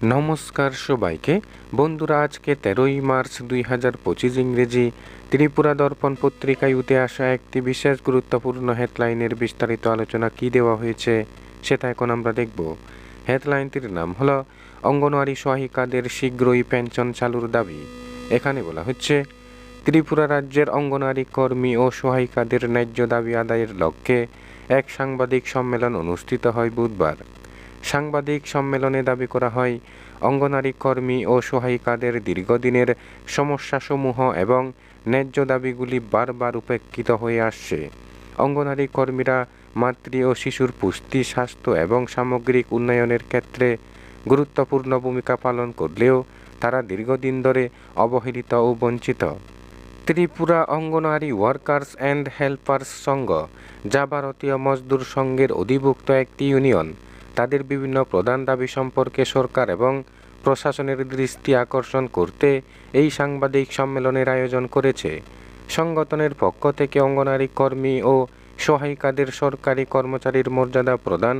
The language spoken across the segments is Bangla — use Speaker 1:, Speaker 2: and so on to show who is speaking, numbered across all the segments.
Speaker 1: নমস্কার সবাইকে বন্ধুরা, আজকে 13ই মার্চ 2025 ইংরেজি ত্রিপুরা দর্পণ পত্রিকায় উঠে আসা একটি বিশেষ গুরুত্বপূর্ণ হেডলাইনের বিস্তারিত আলোচনা কি দেওয়া হয়েছে সেটা এখন আমরা দেখব। হেডলাইনটির নাম হলো অঙ্গনওয়াড়ি সহায়িকাদের শীঘ্রই পেনশন চালুর দাবি। এখানে বলা হচ্ছে, ত্রিপুরা রাজ্যের অঙ্গনওয়াড়ি কর্মী ও সহায়িকাদের ন্যায্য দাবি আদায়ের লক্ষ্যে এক সাংবাদিক সম্মেলন অনুষ্ঠিত হয় বুধবার। সাংবাদিক সম্মেলনে দাবি করা হয়, অঙ্গনওয়াড়ি কর্মী ও সহায়িকাদের দীর্ঘদিনের সমস্যাসমূহ এবং ন্যায্য দাবিগুলি বারবার উপেক্ষিত হয়ে আসছে। অঙ্গনওয়াড়ি কর্মীরা মাতৃ ও শিশুর পুষ্টি, স্বাস্থ্য এবং সামগ্রিক উন্নয়নের ক্ষেত্রে গুরুত্বপূর্ণ ভূমিকা পালন করলেও তারা দীর্ঘদিন ধরে অবহেলিত ও বঞ্চিত। Tripura Anganwadi workers and helpers Sangha, যা ভারতীয় মজদুর সংঘের অধিভুক্ত একটি ইউনিয়ন, তাদের বিভিন্ন প্রধান দাবি সম্পর্কে সরকার এবং প্রশাসনের দৃষ্টি আকর্ষণ করতে এই সাংবাদিক সম্মেলনের আয়োজন করেছে। সংগঠনের পক্ষ থেকে অঙ্গনওয়াড়ি কর্মী ও সহায়িকাদের সরকারি কর্মচারীর মর্যাদা প্রদান,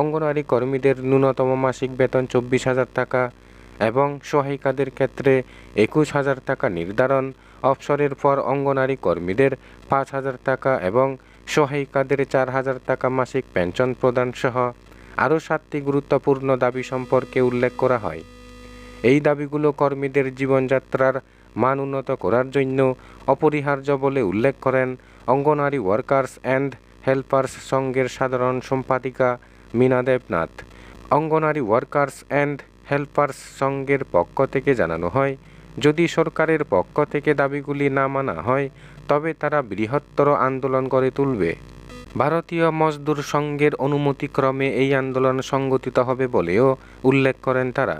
Speaker 1: অঙ্গনওয়াড়ি কর্মীদের ন্যূনতম মাসিক বেতন 24,000 টাকা এবং সহায়িকাদের ক্ষেত্রে 21,000 টাকা নির্ধারণ, অবসরের পর অঙ্গনওয়াড়ি কর্মীদের 5,000 টাকা এবং সহায়িকাদের 4,000 টাকা মাসিক পেনশন প্রদান সহ আরও 7টি গুরুত্বপূর্ণ দাবি সম্পর্কে উল্লেখ করা হয়। এই দাবিগুলো কর্মীদের জীবনযাত্রার মান উন্নত করার জন্য অপরিহার্য বলে উল্লেখ করেন অঙ্গনওয়াড়ি ওয়ার্কার্স অ্যান্ড হেল্পার্স সংঘের সাধারণ সম্পাদিকা Meena Debnath. Anganwadi workers and helpers সংঘের পক্ষ থেকে জানানো হয়, যদি সরকারের পক্ষ থেকে দাবিগুলি না মানা হয় তবে তারা বৃহত্তর আন্দোলন গড়ে তুলবে। ভারতীয় মজদুর সংঘের অনুমতিক্রমে এই আন্দোলন সংগঠিত হবে বলেও উল্লেখ করেন তারা।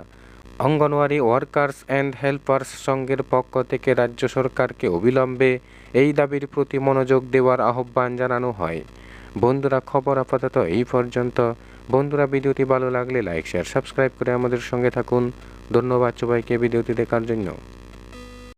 Speaker 1: অঙ্গনওয়াড়ি ওয়ার্কার্স অ্যান্ড হেল্পার্স সংঘের পক্ষ থেকে রাজ্য সরকারকে অবিলম্বে এই দাবির প্রতি মনোযোগ দেওয়ার আহ্বান জানানো হয়। বন্ধুরা, খবর আপাতত এই পর্যন্ত। বন্ধুরা, ভিডিওটি ভালো লাগলে লাইক, শেয়ার, সাবস্ক্রাইব করে আমাদের সঙ্গে থাকুন। ধন্যবাদ সবাইকে ভিডিওটি দেখার জন্য।